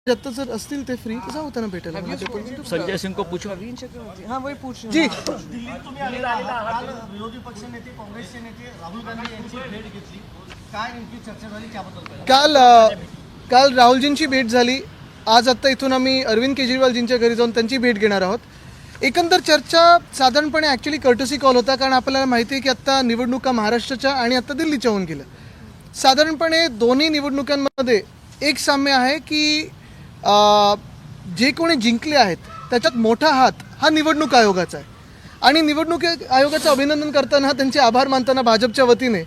जब जर असतील ते फ्री तर जाऊ त्यांना भेटायला. संजय सिंह को पूछो. हाँ वही पूछ रहे जी दिल्लीत तुम्ही आलेला आहात. काल विरोधी पक्ष नेते काँग्रेसचे नेते राहुल गांधी यांची भेट घेतली. काय नेमकी चर्चा झाली त्याबद्दल? काल राहुलजींची भेट झाली. आज आत्ता इथून आम्ही अरविंद केजरीवालजींच्या घरी जाऊन त्यांची भेट घेणार आहोत. एकंदर चर्चा साधारणपणे ॲक्च्युली कर्टसी कॉल होता, कारण आपल्याला माहिती आहे की आत्ता निवडणुका महाराष्ट्राच्या आणि आत्ता दिल्लीच्या होऊन गेल्या. साधारणपणे दोन्ही निवडणुकांमध्ये एक साम्य आहे की जे कोणी जिंकले आहेत त्याच्यात मोठा हात हा निवडणूक आयोगाचा आहे. आणि निवडणूक आयोगाचं अभिनंदन करताना, त्यांचे आभार मानताना भाजपच्या वतीने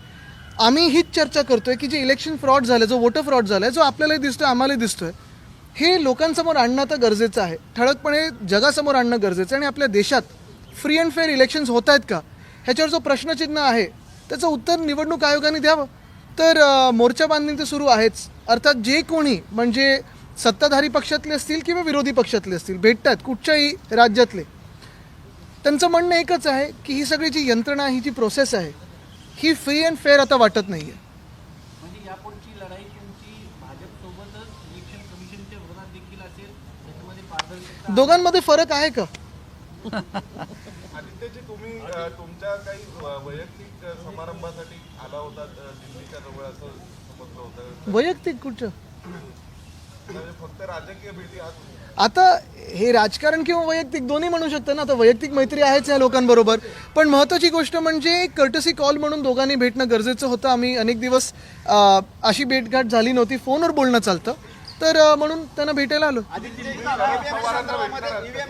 आम्ही हीच चर्चा करतोय की जे इलेक्शन फ्रॉड झालं, जो वोटर फ्रॉड झाला आहे, जो आपल्यालाही दिसतोय आम्हालाही दिसतोय, हे लोकांसमोर आणणं तर गरजेचं आहे, ठळकपणे जगासमोर आणणं गरजेचं आहे. आणि आपल्या देशात फ्री अँड फेअर इलेक्शन्स होत आहेत का ह्याच्यावर जो प्रश्नचिन्ह आहे त्याचं उत्तर निवडणूक आयोगाने द्यावं. तर मोर्चा बांधणी तर सुरू आहेच. अर्थात जे कोणी म्हणजे सत्ताधारी पक्षातले असतील किंवा विरोधी पक्षातले असतील, भेटतात कुठच्याही राज्यातले, त्यांचं म्हणणं एकच आहे की ही सगळी जी यंत्रणा, ही जी प्रोसेस आहे, ही फ्री अँड फेअर आता वाटत नाही आहे. म्हणजे यापुढची लढाई तुमची भाजपसोबतच इलेक्शन कमिशनच्या विरोधात देखील असेल, त्याच्यामध्ये पारदर्शकता. दोघांमध्ये फरक आहे का? आदित्यजी, तुम्ही तुमच्या काही वैयक्तिक समारंभासाठी आला होता दिल्लीच्या जवळ असं समजलं होतं. वैयक्तिक कुठं? म्हणजे फक्त राजकीय भेटी आज आता हे राजकारण किंवा वैयक्तिक दोन्ही म्हणू शकतं ना. आता वैयक्तिक मैत्री आहेच या लोकांबरोबर, पण महत्त्वाची गोष्ट म्हणजे कर्टसी कॉल म्हणून दोघांनी भेटणं गरजेचं होतं. आम्ही अनेक दिवस अशी भेटघाट झाली नव्हती, फोनवर बोलणं चालतं, तर म्हणून त्यांना भेटायला आलो. ईव्हीएमच्या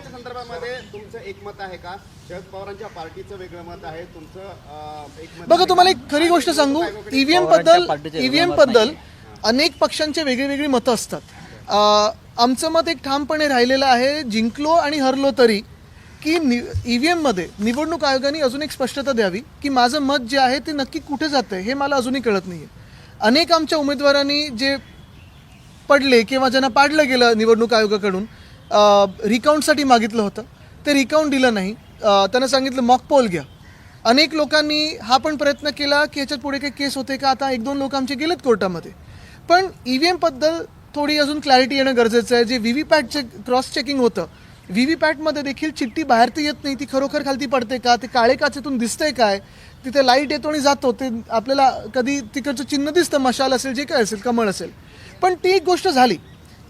संदर्भामध्ये तुमचं एकमत आहे का? शरद पवारांच्या पार्टीचं वेगळं मत आहे, तुमचं एकमत. बघा, तुम्हाला एक खरी गोष्ट सांगू, ईव्हीएम बद्दल अनेक पक्षांचे वेगळी मतं असतात. आमचं मत एक ठामपणे राहिलेलं आहे, जिंकलो आणि हरलो तरी, की ईव्हीएममध्ये निवडणूक आयोगाने अजून एक स्पष्टता द्यावी की माझं मत जे आहे ते नक्की कुठे जातं हे मला अजूनही कळत नाही आहे. अनेक आमच्या उमेदवारांनी जे पडले किंवा ज्यांना पाडलं गेलं निवडणूक आयोगाकडून, रिकाउंटसाठी मागितलं होतं, ते रिकाउंट दिलं नाही. त्यांना सांगितलं मॉक पोल घ्या. अनेक लोकांनी हा पण प्रयत्न केला की ह्याच्यात पुढे काही केस होते का. आता 1-2 लोक आमचे गेलेत कोर्टामध्ये. पण ईव्हीएमबद्दल थोडी अजून क्लॅरिटी येणं गरजेचं आहे. जे व्हीव्हीपॅटचे क्रॉस चेकिंग होतं, व्हीव्हीपॅटमध्ये देखील चिठ्ठी बाहेर तर येत नाही, ती खरोखर खालती पडते का, ते काळे काचेतून दिसतंय काय, तिथे लाईट येतो आणि जातो, ते आपल्याला कधी तिकडचं चिन्ह दिसतं, मशाल असेल, जे काय असेल, कमळ असेल. पण ती एक गोष्ट झाली,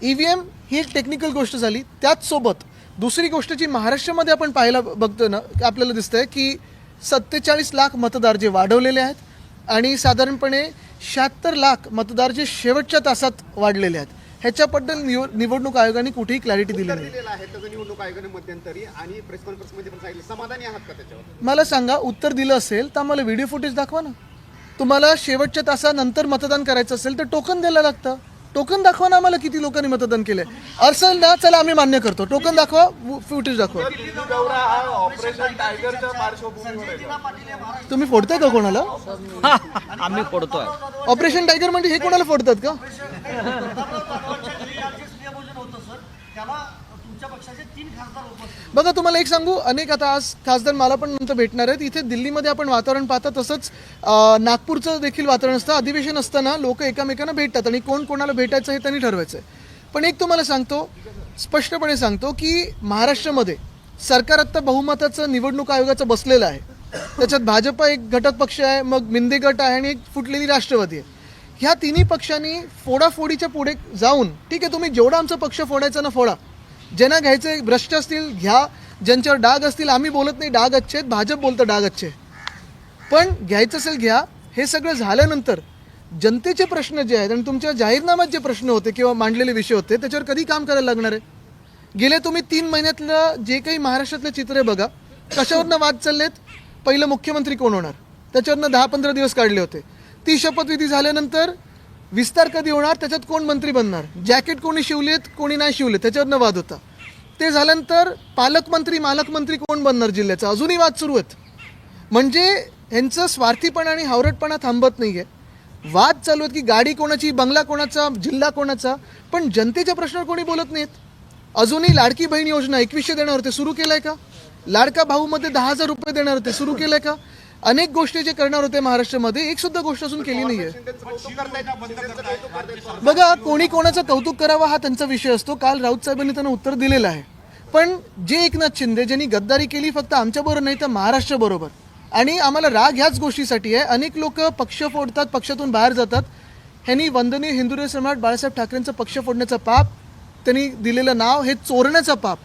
ईव्हीएम ही एक टेक्निकल गोष्ट झाली. त्याचसोबत दुसरी गोष्ट जी महाराष्ट्रामध्ये आपण पाहायला बघतो ना, आपल्याला दिसतंय की 47 लाख मतदार जे वाढवलेले आहेत आणि साधारणपणे 76 लाख मतदार जे शेवटच्या तासात वाढलेले आहेत, ह्याच्याबद्दल निवडणूक आयोगाने कुठेही क्लॅरिटी दिली नाही. दिलेलं आहे त्याचं निवडणूक आयोगाने मध्यंतरी आणि प्रेस कॉन्फरन्समध्ये पण सांगितलं. समाधानी आहात का त्याच्यावर? मला सांगा, उत्तर दिलं असेल तर आम्हाला व्हिडिओ फुटेज दाखवा ना. तुम्हाला शेवटच्या तासानंतर मतदान करायचं असेल तर टोकन द्यायला लागतं. टोकन दाखवा ना आम्हाला किती लोकांनी मतदान केलंय. असेल ना, चला आम्ही मान्य करतो, टोकन दाखवा, फुटेज दाखवा. दिल्ली दौरा हा ऑपरेशन टायगरच्या पार्श्वभूमीवर आहे. तुम्ही फोडताय का कोणाला? आम्ही फोडतोय. ऑपरेशन टायगर म्हणजे हे कोणाला फोडतात का? त्याला तुमच्या पक्षाचे 3 खासदार उपस्थित. बघा, तुम्हाला एक सांगू, अनेक आता आज खासदार मला पण नंतर भेटणार आहेत. इथे दिल्लीमध्ये आपण वातावरण पाहता तसंच नागपूरचं देखील वातावरण असतं. अधिवेशन असताना लोक एकमेकांना भेटतात आणि कोण कोणाला भेटायचं हे त्यांनी ठरवायचं आहे. पण एक तुम्हाला सांगतो, स्पष्टपणे सांगतो की महाराष्ट्रामध्ये सरकार आत्ता बहुमताचं निवडणूक आयोगाचं बसलेलं आहे. त्याच्यात भाजप एक घटक पक्ष आहे, मग मिंदे गट आहे आणि एक फुटलेली राष्ट्रवादी आहे. ह्या तिन्ही पक्षांनी फोडाफोडीच्या पुढे जाऊन, ठीक आहे, तुम्ही जेवढा आमचा पक्ष फोडायचा ना फोडा, ज्यांना घ्यायचे भ्रष्ट असतील घ्या, ज्यांच्यावर डाग असतील, आम्ही बोलत नाही डाग अच्छे आहेत, भाजप बोलतं डाग अच्छे, पण घ्यायचं असेल घ्या. हे सगळं झाल्यानंतर जनतेचे प्रश्न जे आहेत आणि तुमच्या जाहीरनाम्यात जे प्रश्न होते किंवा मांडलेले विषय होते त्याच्यावर कधी काम करायला लागणार आहे? गेले तुम्ही 3 महिन्यातलं जे काही महाराष्ट्रातलं चित्र आहे बघा, कशावरनं वाद चाललेत. पहिलं मुख्यमंत्री कोण होणार, त्याच्यावरनं 10-15 दिवस काढले होते. ती शपथविधी झाल्यानंतर विस्तार कधी होणार, त्याच्यात कोण मंत्री बनणार, जॅकेट कोणी शिवलेत कोणी नाही शिवलेत, त्याच्यावरनं वाद होता. ते झाल्यानंतर पालकमंत्री मालकमंत्री कोण बनणार जिल्ह्याचा, अजूनही वाद सुरू आहेत. म्हणजे ह्यांचं स्वार्थीपणा आणि हावरटपणा थांबत नाही आहे. वाद चालू आहेत की गाडी कोणाची, बंगला कोणाचा, जिल्हा कोणाचा, पण जनतेच्या प्रश्नावर कोणी बोलत नाहीत. अजूनही लाडकी बहीण योजना 2100 देणार होते, सुरू केलं आहे का? लाडका भाऊमध्ये 10,000 रुपये देणार होते, सुरू केलं आहे का? अनेक गोष्टी जे करणार होते महाराष्ट्रामध्ये एक सुद्धा गोष्ट अजून केली नाहीये. शिंदेचं कौतुक करतायत, शिंदेचं कौतुक करतायत. बघा, कोणी कोणाचं कौतुक करावं हा त्यांचा विषय असतो. काल राऊत साहेबांनी त्यांना उत्तर दिलेलं आहे. पण जे एकनाथ शिंदे ज्यांनी गद्दारी केली फक्त आमच्याबरोबर नाही तर महाराष्ट्राबरोबर, आणि आम्हाला राग ह्याच गोष्टीसाठी आहे. अनेक लोक पक्ष फोडतात, पक्षातून बाहेर जातात. ह्यांनी वंदनीय हिंदुराय सम्राट बाळासाहेब ठाकरेंचं पक्ष फोडण्याचं पाप, त्यांनी दिलेलं नाव हे चोरण्याचं पाप,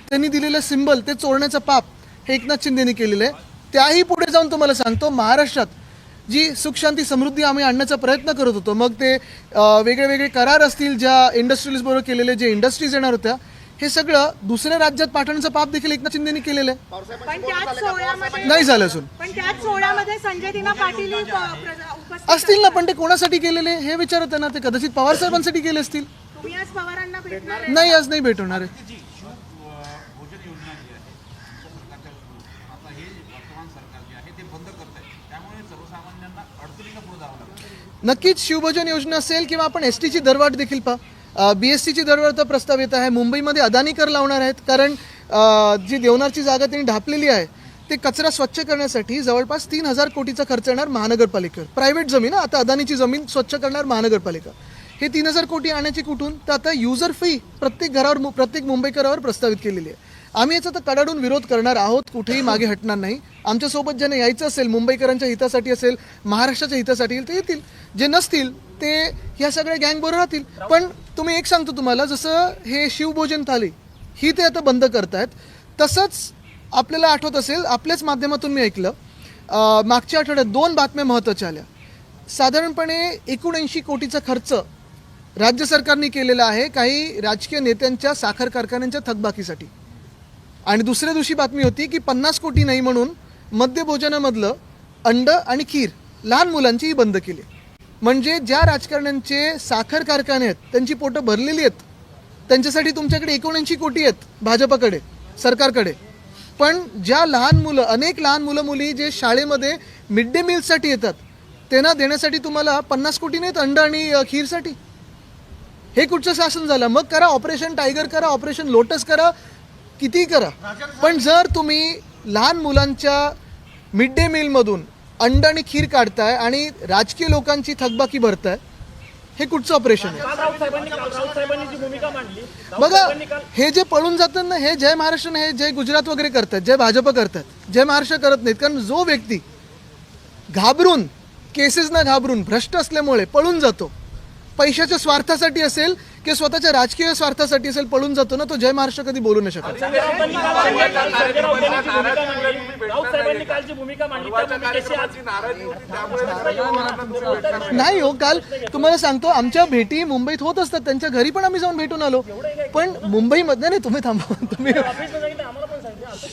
त्यांनी दिलेलं सिंबल ते चोरण्याचं पाप हे एकनाथ शिंदेनी केलेलं आहे. त्याही पुढे जाऊन तुम्हाला सांगतो, महाराष्ट्रात जी सुख शांती समृद्धी आम्ही आणण्याचा प्रयत्न करत होतो, मग ते वेगळे वेगळे करार असतील ज्या इंडस्ट्रीज बरोबर केलेले, जे इंडस्ट्रीज येणार होत्या, हे सगळं दुसऱ्या राज्यात पाठवण्याचं पाप देखील एकनाथ शिंदेनी केलेलं आहे. पण त्याच सोहळ्यामध्ये नाही झालं असून संजय दिना पाटील उपस्थित असतील ना, पण ते कोणासाठी केलेले हे विचारत आहे ना. ते कदाचित पवार साहेबांसाठी केले असतील. तुम्ही आज पवारांना भेटणार नाही, आज नाही भेटवणार आहे. नक्कीच शिवभोजन योजना असेल किंवा आपण एसटीची दरवाढ देखील बीएसटीची दरवाढचा प्रस्ताव येत आहे. मुंबईमध्ये अदानी कर लावणार आहेत, कारण जी देवनारची जागा त्यांनी ढापलेली आहे ते कचरा स्वच्छ करण्यासाठी जवळपास 3,000 कोटीचा खर्च येणार महानगरपालिकेवर. प्रायव्हेट जमीन, आता अदानीची जमीन स्वच्छ करणार महानगरपालिका. हे 3,000 कोटी आणायची कुठून? तर आता युजर फी प्रत्येक घरावर, प्रत्येक मुंबईकरावर प्रस्तावित केलेली आहे. आम्ही याचा तर कडाडून विरोध करणार आहोत, कुठेही मागे हटणार नाही. आमच्यासोबत ज्यांना यायचं असेल, मुंबईकरांच्या हितासाठी असेल, महाराष्ट्राच्या हितासाठी ते येतील, जे नसतील ते ह्या सगळ्या गँगबरोबर राहतील. पण तुम्ही एक सांगतो तुम्हाला, जसं हे शिवभोजन थाली ही ते आता बंद करतायत, तसंच आपल्याला आठवत असेल, आपल्याच माध्यमातून मी ऐकलं, मागच्या आठवड्यात 2 बातम्या महत्त्वाच्या आल्या. साधारणपणे 79 कोटीचा खर्च राज्य सरकारने केलेला आहे काही राजकीय नेत्यांच्या साखर कारखान्यांच्या थकबाकीसाठी. आणि दुसऱ्या दिवशी बातमी होती की 50 कोटी नाही म्हणून मध्यभोजनामधलं अंड आणि खीर लहान मुलांचीही बंद केली. म्हणजे ज्या राजकारण्यांचे साखर कारखाने आहेत त्यांची पोटं भरलेली आहेत, त्यांच्यासाठी तुमच्याकडे 79 कोटी आहेत भाजपकडे, सरकारकडे. पण ज्या लहान मुलं, अनेक लहान मुलं मुली जे शाळेमध्ये मिड डे मीलसाठी येतात, त्यांना देण्यासाठी तुम्हाला 50 कोटी नाहीत अंड आणि खीरसाठी. हे कुठचं शासन झालं? मग करा ऑपरेशन टायगर, करा ऑपरेशन लोटस, करा कितीही करा, पण जर तुम्ही लहान मुलांच्या मिड डे मीलमधून अंड आणि खीर काढताय आणि राजकीय लोकांची थकबाकी भरताय, हे कुठचं ऑपरेशन आहे? बघा, हे जे पळून जातात ना, हे जय महाराष्ट्र, हे जय गुजरात वगैरे करतात, जय भाजप करतात, जय महाराष्ट्र करत नाहीत. कारण जो व्यक्ती घाबरून, केसेसना घाबरून, भ्रष्ट असल्यामुळे पळून जातो, पैशाच्या स्वार्थासाठी असेल किंवा स्वतःच्या राजकीय स्वार्थासाठी असेल पळून जातो ना, तो जय महाराष्ट्र कधी बोलू नाही शकत. नाही हो, काल तुम्हाला सांगतो, आमच्या भेटी मुंबईत होत असतात, त्यांच्या घरी पण आम्ही जाऊन भेटून आलो. पण मुंबईमध्ये नाही, तुम्ही थांबा, तुम्ही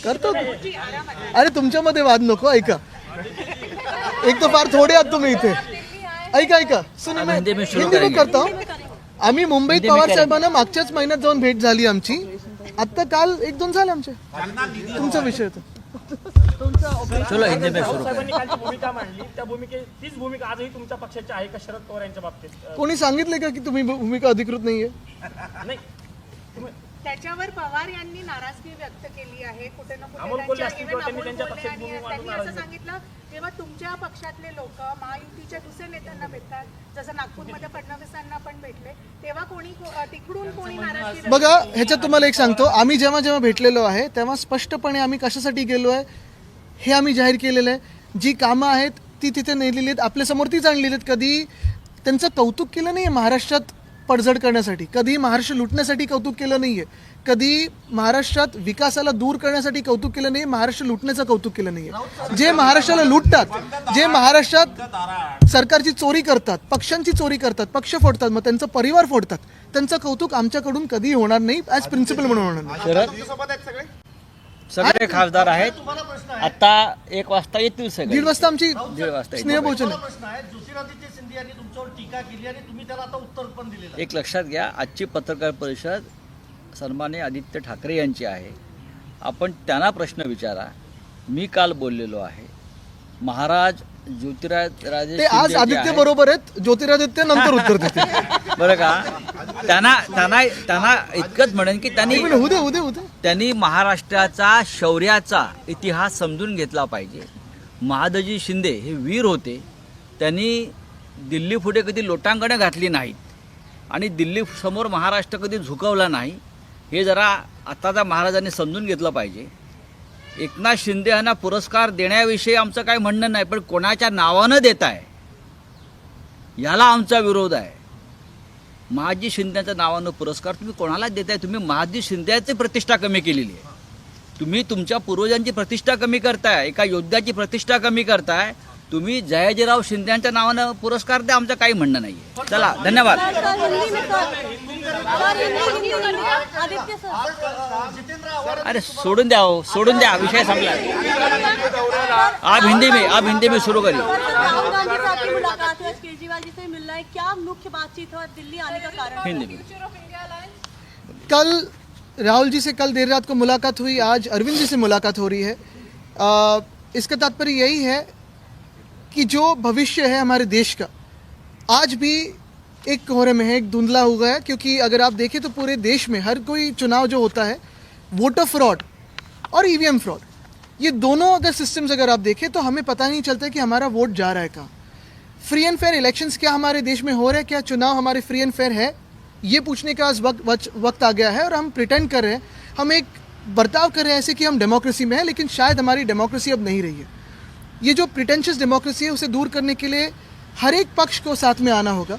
करतो. अरे तुमच्यामध्ये वाद नको. ऐका, एक तर फार थोडे आहात तुम्ही इथे. ऐका सुनो, मैं हिंदी में करता हूँ. आम्ही मुंबईत पवार साहेबांना मागच्याच महिन्यात जाऊन भेट झाली आमची. आता काल 1-2 झाले आमचे. तुमचा विषय होता. चलो हिंदी में सुरू करें. भूमिका मांडली, त्या तीच भूमिका आजही तुमच्या पक्षाची आहे का शरद पवार यांच्या बाबतीत? कोणी सांगितले का की तुम्ही भूमिका अधिकृत नाहीये? नाही, त्याच्यावर पवार यांनी नाराजगी व्यक्त केली आहे. कुठे ना कुठे अमोल कोल्हे असतील even किंवा त्यांनी अमोल त्यांच्या कोल्हे पक्षाची आणि भूमिका त्यांनी मांडून असं सांगितलं, जेव्हा तुमच्या पक्षातले लोक महायुतीच्या दुसऱ्या नेत्यांना भेटतात, जसं नागपूरमध्ये फडणवीसांना पण भेटले, तेव्हा कोणी तिकडून कोणी नाराजगी बघा, ह्याच्यात तुम्हाला एक सांगतो, आम्ही जेव्हा भेटलेलो आहे तेव्हा स्पष्टपणे आम्ही कशासाठी गेलो आहे हे आम्ही जाहीर केलेलं आहे. जी कामं आहेत ती तिथे नेलेली आहेत, आपल्यासमोर तीच आणलेली आहेत. कधी त्यांचं कौतुक केलं नाही आहे महाराष्ट्रात पडझड करण्यासाठी, कधी महाराष्ट्र लुटण्यासाठी कौतुक केलं नाही आहे, कधी महाराष्ट्रात विकासाला दूर करण्यासाठी कौतुक केलं नाही, महाराष्ट्र लुटण्याचं कौतुक केलं नाही आहे. जे महाराष्ट्राला लुटतात, जे महाराष्ट्रात सरकारची चोरी करतात, पक्षांची चोरी करतात, पक्ष फोडतात, मग त्यांचा परिवार फोडतात, त्यांचं कौतुक आमच्याकडून कधी होणार नाही, ॲज प्रिन्सिपल म्हणून होणार नाही. तुमच्यासोबत आहेत सगळे? सगळे खासदार आहेत. आता 1 वाजता येतील सगळे. 1:30 वाजता आमची 1:30 वाजता येतील. स्नेहभोजन मला प्रश्न आहे, ज्योतिरादित्य सिंधिया यांनी तुमच्यावर टीका केली आणि तुम्ही त्याला आता उत्तर पण दिलेलं आहे. एक लक्षात घ्या, आजची पत्रकार परिषद सन्माननीय आदित्य ठाकरे यांची आहे. आपण त्यांना प्रश्न विचारा. मी काल बोललेलो आहे, महाराज ज्योतिरादित्य ते आज आदित्य बरोबर आहेत, ज्योतिरादित्य नंतर उत्तर देते. बरं का. त्यांना इतकंच म्हणेन की त्यांनी महाराष्ट्राचा शौर्याचा इतिहास समजून घेतला पाहिजे. महादजी शिंदे हे वीर होते. त्यांनी दिल्ली पुढे कधी लोटांगणं घातली नाहीत आणि दिल्ली समोर महाराष्ट्र कधी झुकवला नाही. हे जरा आताच्या महाराजांनी समजून घेतलं पाहिजे. एकनाथ शिंदे यांना पुरस्कार देण्याविषयी आमचं काही म्हणणं नाही, पण कोणाच्या नावानं देत आहे याला आमचा विरोध आहे. महादजी शिंदेच्या नावानं पुरस्कार तुम्ही कोणाला देताय? तुम्ही महादजी शिंदेची प्रतिष्ठा कमी केलेली आहे. तुम्ही तुमच्या पूर्वजांची प्रतिष्ठा कमी करताय, एका योद्ध्याची प्रतिष्ठा कमी करताय. तुम्ही जयाजीराव शिंदेच्या नावानं पुरस्कार द्या, आमचं काही म्हणणं नाही. चला, धन्यवाद. अरे सोडून द्या हो, सोडून द्या, विषय संपला. आप हिंदी में शुरू करिए. राहुल गांधी साहब की मुलाकात हुई, केजरीवाल जी से मिलना है, क्या मुख्य बातचीत है और दिल्ली आने का कारण? हिंदी में. कल राहुल जी से कल देर रात को मुलाकात हुई, आज अरविंद जी से मुलाकात हो रही है. इसका तात्पर्य यही है कि जो भविष्य है हमारे देश का आज भी एक कोहरे में है, एक धुंधला हुआ है. क्योंकि अगर आप देखें तो पूरे देश में हर कोई चुनाव जो होता है, वोटर फ्रॉड और ईवीएम फ्रॉड, ये दोनों अगर सिस्टम्स अगर आप देखें तो हमें पता नहीं चलता कि हमारा वोट जा रहा है कहाँ. फ्री एंड फेयर इलेक्शंस क्या हमारे देश में हो रहे हैं? क्या चुनाव हमारे फ्री एंड फेयर है? ये पूछने का आज वक्त आ गया है. और हम प्रिटेंड कर रहे हैं, हम एक बर्ताव कर रहे हैं ऐसे कि हम डेमोक्रेसी में हैं, लेकिन शायद हमारी डेमोक्रेसी अब नहीं रही है. ये जो प्रिटेंशियस डेमोक्रेसी है उसे दूर करने के लिए हर एक पक्ष को साथ में आना होगा.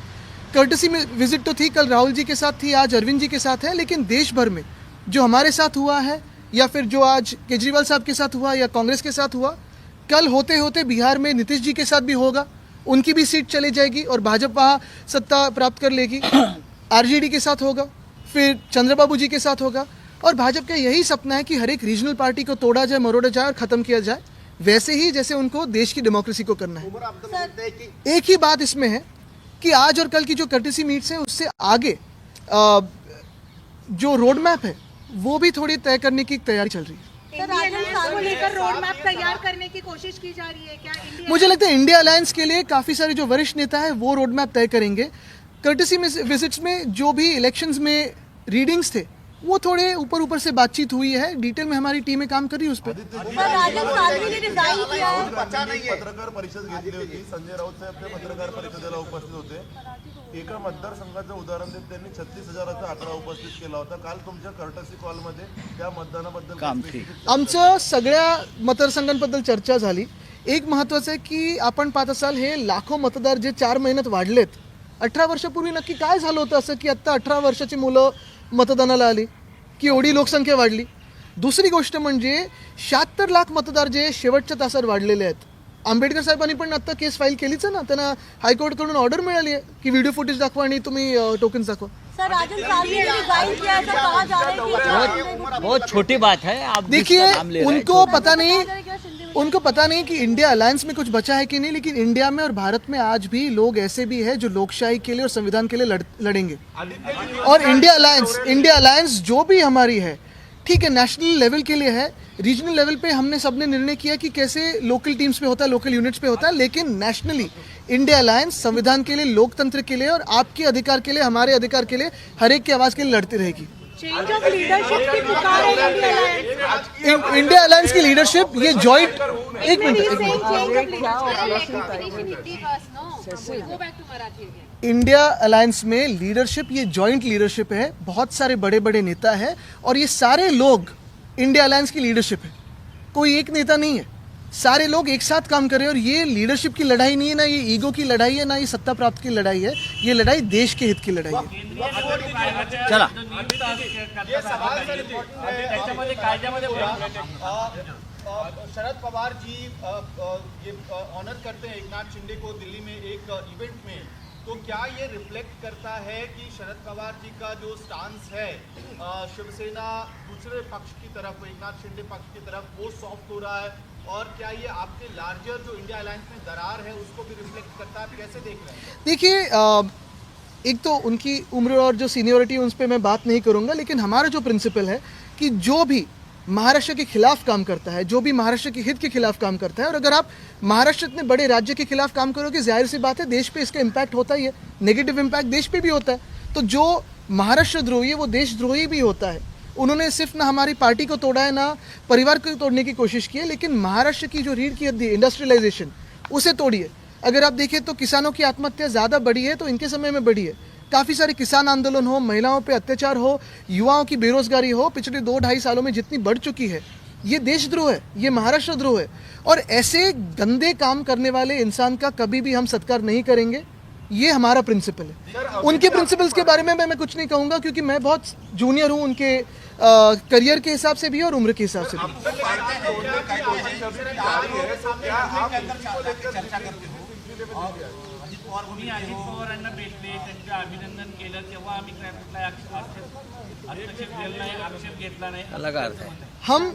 कर्टसी में विजिट तो थी, कल राहुल जी के साथ थी, आज अरविंद जी के साथ है, लेकिन देश भर में जो हमारे साथ हुआ है या फिर जो आज केजरीवाल साहब के साथ हुआ या कांग्रेस के साथ हुआ, कल होते होते बिहार में नीतीश जी के साथ भी होगा. उनकी भी सीट चली जाएगी और भाजपा सत्ता प्राप्त कर लेगी. आरजेडी के साथ होगा, फिर चंद्रबाबू जी के साथ होगा. और भाजपा का यही सपना है कि हर एक रीजनल पार्टी को तोड़ा जाए, मरोड़ा जाए और ख़त्म किया जाए, वैसे ही जैसे उनको देश की डेमोक्रेसी को करना है. एक ही बात इसमें है कि आज और कल की जो कर्टेसी मीट्स है उससे आगे जो रोड मैप है वो भी थोड़ी तय करने की तैयारी चल रही है. इंडिया अलायंस को लेकर रोड मैप तैयार करने की कोशिश की जा रही है क्या? इंडिया मुझे लगता है इंडिया अलायंस के लिए काफ़ी सारे जो वरिष्ठ नेता है वो रोड मैप तय करेंगे. कर्टेसी में विजिट्स में जो भी इलेक्शंस में रीडिंग्स थे वो थोड़े ऊपर से बातचीत हुई है. डिटेल में हमारी टीमें काम कर रही है उस पर. राजन साध्वी ने रिजाइन किया है. पत्रकार परिषद घेतली होती. संजय राऊत साहेब त्या पत्रकार परिषदेला उपस्थित होते. एका मतदारसंघाचं उदाहरण देत त्यांनी 36,000चा आकडा उपस्थित केला होता. काल तुमच्या कर्टसी कॉलमध्ये त्या मतदानाबद्दल काम ठीक. आमचं सगळ्या मतदारसंघांबद्दल चर्चा झाली. एक महत्त्वाचं आहे की आपण पाहत असाल हे लाखो मतदार जे 4 महिन्यात वाढलेत, 18 वर्षापूर्वी नक्की काय झालं होतं असं की आत्ता 18 वर्षाची मुलं मतदानाला आली की एवढी लोकसंख्या वाढली. दुसरी गोष्ट म्हणजे 76 लाख मतदार जे शेवटच्या तासात वाढलेले आहेत. आंबेडकर साहेबांनी पण आत्ता केस फाईल केलीच आहे ना, त्यांना हायकोर्टकडून ऑर्डर मिळाली आहे की व्हिडिओ फुटेज दाखवा आणि तुम्ही टोकन्स दाखवा. सर राजन साध्वी ने रिजाइन किया है, कहा जा रहा है कि बहुत छोटी बात है. आप देखिए जिसका नाम ले रहे हैं, उनको पता नहीं कि इंडिया अलायंस में कुछ बचा है कि नहीं, लेकिन इंडिया में और भारत में आज भी लोग ऐसे भी हैं जो लोकशाही के लिए और संविधान के लिए लड़ेंगे. और इंडिया अलायंस जो भी हमारी है, ठीक है, नेशनल लेवल के लिए है. रीजनल लेवल पे हमने सबने निर्णय किया कि कैसे लोकल टीम्स पे होता है, लोकल यूनिट्स पे होता है, लेकिन नेशनली इंडिया अलायंस संविधान के लिए, लोकतंत्र के लिए और आपके अधिकार के लिए, हमारे अधिकार के लिए, हर एक की आवाज़ के लिए लड़ती रहेगी. चेंज ऑफ लीडरशिप की पुकार है इंडिया अलायंस. इंडिया अलायंस की लीडरशिप ये जॉइंट एक मिनट इंडिया अलायंस में लीडरशिप ये जॉइंट लीडरशिप है. बहुत सारे बड़े बड़े नेता हैं और ये सारे लोग इंडिया अलायंस की लीडरशिप है. कोई एक नेता नहीं है, सारे लोग एक साथ काम कर रहे हैं. और ये लीडरशिप की लड़ाई नहीं है, ना ये ईगो की लड़ाई है, ना ये सत्ता प्राप्त की लड़ाई है. ये लड़ाई देश के हित की लड़ाई है. चला. त्याच्यामध्ये कायद्यामध्ये शरद पवार जी ये ऑनर करते हैं एकनाथ शिंदे को दिल्ली में एक इवेंट में, तो क्या ये रिफ्लेक्ट करता है कि शरद पवार जी का जो स्टांस है शिवसेना दूसरे पक्ष की तरफ, एकनाथ शिंदे पक्ष की तरफ, वो सॉफ्ट हो रहा है? और क्या ये आपके लार्जर जो इंडिया अलायंस में दरार है उसको भी रिफ्लेक्ट करता है? आप कैसे देख रहे हैं? देखिए, एक तो उनकी उम्र और जो सीनियरिटी उन पर मैं बात नहीं करूंगा, लेकिन हमारा जो प्रिंसिपल है कि जो भी महाराष्ट्र के खिलाफ काम करता है, जो भी महाराष्ट्र के हित के खिलाफ काम करता है, और अगर आप महाराष्ट्र इतने बड़े राज्य के खिलाफ काम करोगे, जाहिर सी बात है देश पे इसका इम्पैक्ट होता ही है. नेगेटिव इम्पैक्ट देश पे भी होता है. तो जो महाराष्ट्र द्रोही है वो देशद्रोही भी होता है. उन्होंने सिर्फ ना हमारी पार्टी को तोड़ा है, ना परिवार को तोड़ने की कोशिश की है, लेकिन महाराष्ट्र की जो रीढ़ की हड्डी इंडस्ट्रियलाइजेशन उसे तोड़ी है। अगर आप देखें तो किसानों की आत्महत्या ज़्यादा बढ़ी है तो इनके समय में बढ़ी है। काफ़ी सारे किसान आंदोलन हो, महिलाओं पे अत्याचार हो, युवाओं की बेरोजगारी हो, पिछले 2-2.5 सालों में जितनी बढ़ चुकी है, ये देशद्रोह है, ये महाराष्ट्र द्रोह है। और ऐसे गंदे काम करने वाले इंसान का कभी भी हम सत्कार नहीं करेंगे, ये हमारा प्रिंसिपल है। उनके प्रिंसिपल्स के बारे में मैं कुछ नहीं कहूँगा क्योंकि मैं बहुत जूनियर हूँ उनके करियर के हिसाब से भी और उम्र के हिसाब से भी। मी अजित पवारांना भेटले, त्यांचं अभिनंदन केलं, तेव्हा आम्ही काय कुठला हस्तक्षेप केला नाही, आक्षेप घेतला नाही. अलग अर्थ है. हम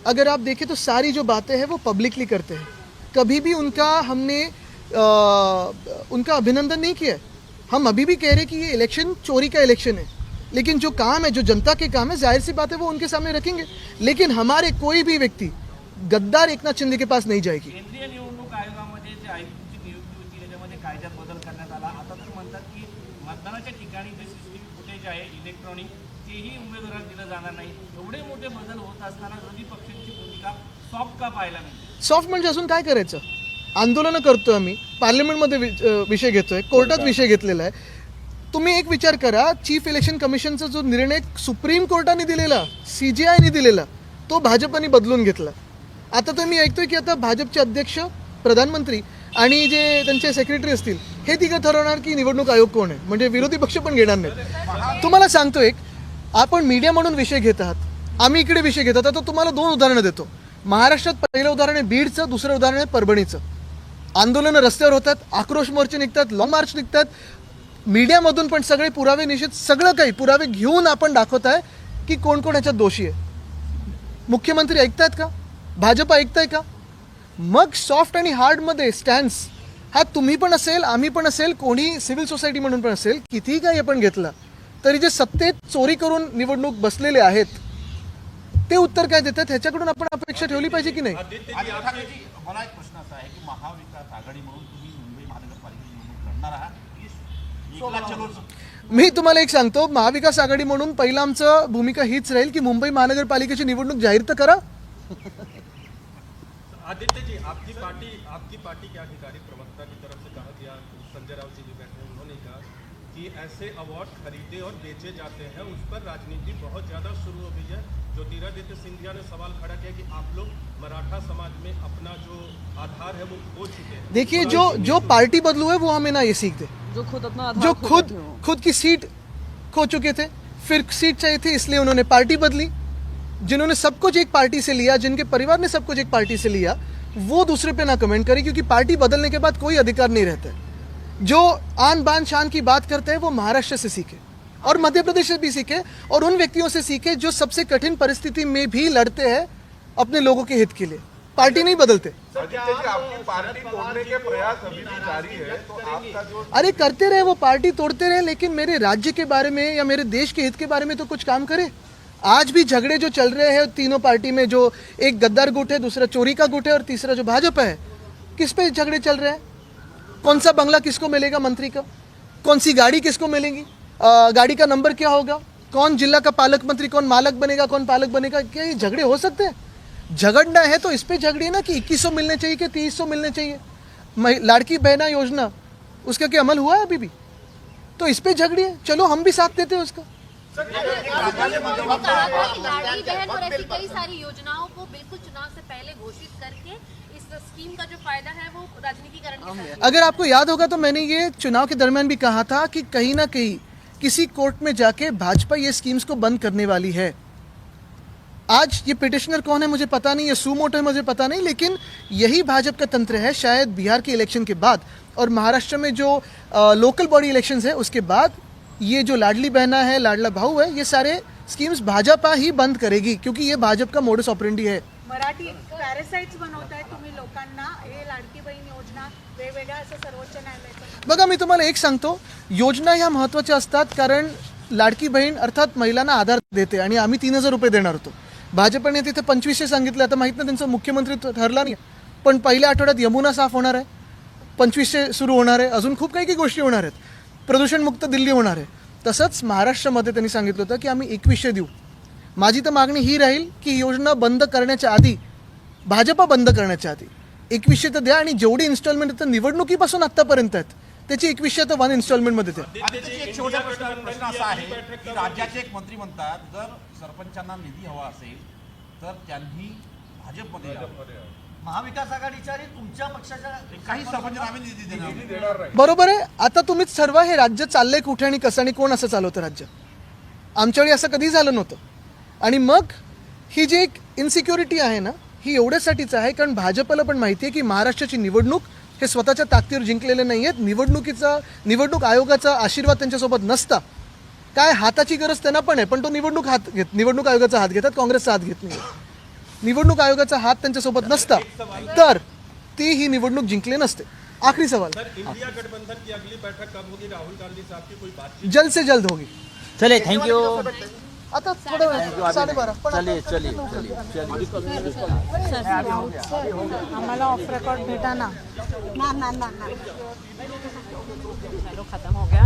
अगर आप देखें तो सारी जो बातें हैं वो पब्लिकली करते हैं, कभी भी हमने उनका अभिनंदन नहीं किया है। हम अभी भी कह रहे हैं कि ये इलेक्शन चोरी का इलेक्शन है, लेकिन जो काम है, जो जनता के काम है, जाहिर सी बात है वो उनके सामने रखेंगे। लेकिन हमारे कोई भी व्यक्ति गद्दार एकनाथ शिंदे के पास नहीं जाएगी। केंद्रीय निवडणूक आयोगामध्ये जे आयुक्तांची नियुक्ती होती त्याच्यामध्ये कायद्यात बदल करण्यात आला. आता तर म्हणतात की मतदानाच्या ठिकाणी जे सीसीटीव्ही फुटेज आहे इलेक्ट्रॉनिक तेही उमेदवारांना दिलं जाणार नाही. एवढे मोठे बदल होत असताना विरोधी पक्षांची भूमिका सॉफ्ट का पाहायला मिळते? सॉफ्ट म्हणजे अजून काय करायचं? आंदोलनं करतोय आम्ही, पार्लमेंटमध्ये विषय घेतोय, कोर्टात विषय घेतलेला आहे। तुम्ही एक विचार करा, चीफ इलेक्शन कमिशनचा जो निर्णय सुप्रीम कोर्टाने दिलेला, CJIने दिलेला, तो भाजपने बदलून घेतला। आता तर मी ऐकतोय की आता भाजपचे अध्यक्ष, प्रधानमंत्री आणि जे त्यांचे सेक्रेटरी असतील हे तिघं ठरवणार की निवडणूक आयोग कोण आहे, म्हणजे विरोधी पक्ष पण घेणार नाही। तुम्हाला सांगतो एक, आपण मीडिया म्हणून विषय घेत आहात, आम्ही इकडे विषय घेत आहात, तर तुम्हाला 2 उदाहरणं देतो। महाराष्ट्रात पहिलं उदाहरण आहे बीडचं, दुसरं उदाहरण आहे परभणीचं। आंदोलनं रस्त्यावर होतात, आक्रोश मोर्चे निघतात, लॉंग मार्च निघतात, मीडियामधून पण सगळे पुरावे निश्चित सगळं काही पुरावे घेऊन आपण दाखवत आहे की कोण कोण याच्यात दोषी आहे। मुख्यमंत्री ऐकतायत का? भाजप ऐकताय का? मग सॉफ्ट आणि हार्डमध्ये स्टॅन्स हा तुम्ही पण असेल, आम्ही पण असेल, कोणी सिव्हिल सोसायटी म्हणून पण असेल, कितीही काही आपण घेतला तरी जे सत्तेत चोरी करून निवडणूक बसलेले आहेत ते उत्तर काय देतात ह्याच्याकडून आपण अपेक्षा ठेवली पाहिजे की नाही? मला एक प्रश्न असा आहे की महाविकास आघाडी म्हणून तुम्ही मुंबई महानगरपालिकेची निवडणूक लढणार आहात की एकला चलो? मी तुम्हाला एक सांगतो, महाविकास आघाडी म्हणून पहिला आमचं भूमिका हीच राहील की मुंबई महानगरपालिकेची निवडणूक जाहीर तर करा। आदित्य जी, आपकी पार्टी के आधिकारिक प्रवक्ता की तरफ से कहा गया, संजय राउत जी भी बैठे उन्होंने कहा कि ऐसे अवार्ड खरीदे और बेचे जाते हैं, उस पर राजनीति बहुत ज़्यादा शुरू हो गई है। ज्योतिरादित्य सिंधिया ने सवाल खड़ा किया कि आप लोग मराठा समाज में अपना जो आधार है वो खो चुके हैं। देखिए, जो पार्टी बदलू है वो हमें ना ये सीख दे, जो खुद की सीट खो चुके थे, फिर सीट चाहिए थी इसलिए उन्होंने पार्टी बदली। जिन्होंने सब कुछ एक पार्टी से लिया, जिनके परिवार ने सब कुछ एक पार्टी से लिया, वो दूसरे पे ना कमेंट करें, क्योंकि पार्टी बदलने के बाद कोई अधिकार नहीं रहता है। जो आन बान शान की बात करते हैं वो महाराष्ट्र से सीखे और मध्य प्रदेश से भी सीखे और उन व्यक्तियों से सीखे जो सबसे कठिन परिस्थिति में भी लड़ते हैं अपने लोगों के हित के लिए, पार्टी नहीं बदलते। आपकी पार्टी तोड़ने के प्रयास अभी भी जारी है, तो आपका जो अरे करते रहे, वो पार्टी तोड़ते रहे, लेकिन मेरे राज्य के बारे में या मेरे देश के हित के बारे में तो कुछ काम करे। आज भी झगड़े जो चल रहे हैं तीनों पार्टी में, जो एक गद्दार गुट है, दूसरा चोरी का गुट है और तीसरा जो भाजपा है, किस पे झगड़े चल रहे हैं? कौन सा बंगला किसको मिलेगा मंत्री का, कौन सी गाड़ी किसको मिलेगी, गाड़ी का नंबर क्या होगा, कौन जिला का पालक मंत्री, कौन मालक बनेगा, कौन पालक बनेगा? क्या ये झगड़े हो सकते हैं? झगड़ना है तो इस पे झगड़िए ना कि 2100 मिलने चाहिए कि 2300 मिलने चाहिए। लाड़की बहना योजना, उसका क्या अमल हुआ है अभी भी? तो इस पे झगड़िए, चलो हम भी साथ देते हैं उसका। लाडली बहन और ऐसी कई सारी योजनाओं को बिल्कुल चुनाव से पहले घोषित करके इस स्कीम का जो फायदा है वो राजनीतिकरण के साथ। अगर आपको याद होगा तो मैंने ये चुनाव के दरमियान भी कहा था कि कहीं ना कहीं किसी कोर्ट में जाके भाजपा ये स्कीम्स को बंद करने वाली है। आज ये पिटिशनर कौन है मुझे पता नहीं, ये सुमोटो है मुझे पता नहीं, लेकिन यही भाजपा का तंत्र है। शायद बिहार के इलेक्शन के बाद और महाराष्ट्र में जो लोकल बॉडी इलेक्शंस है उसके बाद ये जो लाडली बहना है, लाडला भाऊ है, ये सारे स्कीम्स भाजपा ही बंद करेगी, क्योंकि ये भाजपा का मोडस ऑपरेंडी है। मराठी पॅरासाइट्स बनवताय तुम्ही लोकांना, हे लाडकी बहीण योजना वेगवेगळ्या असं सर्वोच्च न्यायालयाचं। बघा, मी तुम्हाला एक सांगतो, योजना ह्या महत्त्वाच्या असतात, कारण लाडकी बहीण अर्थात महिलांना आधार देते आणि आम्ही 3000 रुपये देणार होतो। भाजपने तिथे 2500 सांगितलं, आता माहीत नाही त्यांचा मुख्यमंत्री ठरला नाही, पण पहिल्या आठवड्यात यमुना साफ होणार आहे, 2500 सुरू होणार आहे, अजून खूप काही काही गोष्टी होणार आहेत, प्रदूषण मुक्त दिल्ली होणार आहे। तसंच महाराष्ट्रामध्ये त्यांनी सांगितलं होतं की आम्ही 2100 देऊ, माझी तर मागणी ही राहील की ही योजना बंद करण्याच्या आधी, भाजपा बंद करण्याच्या आधी 2100 तर द्या, आणि जेवढी इन्स्टॉलमेंट तर निवडणुकीपासून आत्तापर्यंत आहेत त्याची 2100 तर 1 इन्स्टॉलमेंटमध्ये द्या. आदित्यजी, एक शेवटचा प्रश्न असा आहे की राज्याचे एक मंत्री म्हणतात, जर सरपंचांना निधी हवा असेल तर त्यांनी भाजपमध्ये यावं. महाविकास आघाडीच्या आणि तुमच्या पक्षाच्या काही सरपंचांना आम्ही निधी देणार. बरोबर आहे. आता तुम्हीच ठरवा हे राज्य चाललंय कुठे आणि कसं आणि कोण असं चालवतं राज्य. आमच्या वेळी असं कधी झालं नव्हतं. आणि मग ही जी एक इन्सिक्युरिटी आहे ना, ही एवढ्यासाठीच आहे कारण भाजपला पण माहिती आहे की महाराष्ट्राची निवडणूक हे स्वतःच्या ताकदीवर जिंकलेले नाही आहेत. निवडणूक आयोगाचा आशीर्वाद त्यांच्यासोबत नसता. काय हाताची गरज त्यांना पण आहे, पण तो निवडणूक आयोगाचा हात घेतात, काँग्रेसचा हात घेत नाही. निवडणूक आयोगाचा हात त्यांच्यासोबत नसता तर ती ही निवडणूक जिंकले नसते. आखरी सवाल, सर, इंडिया गठबंधन की अगली बैठक कब होगी? राहुल गांधी साहब की कोई बातचीत? जल्द से जल्द होगी. चले, थँक्यू. आता थोडं वेळ 12:30 पण चलिए. आम्हाला ऑफ रेकॉर्ड भेटा ना. खत्म हो गया.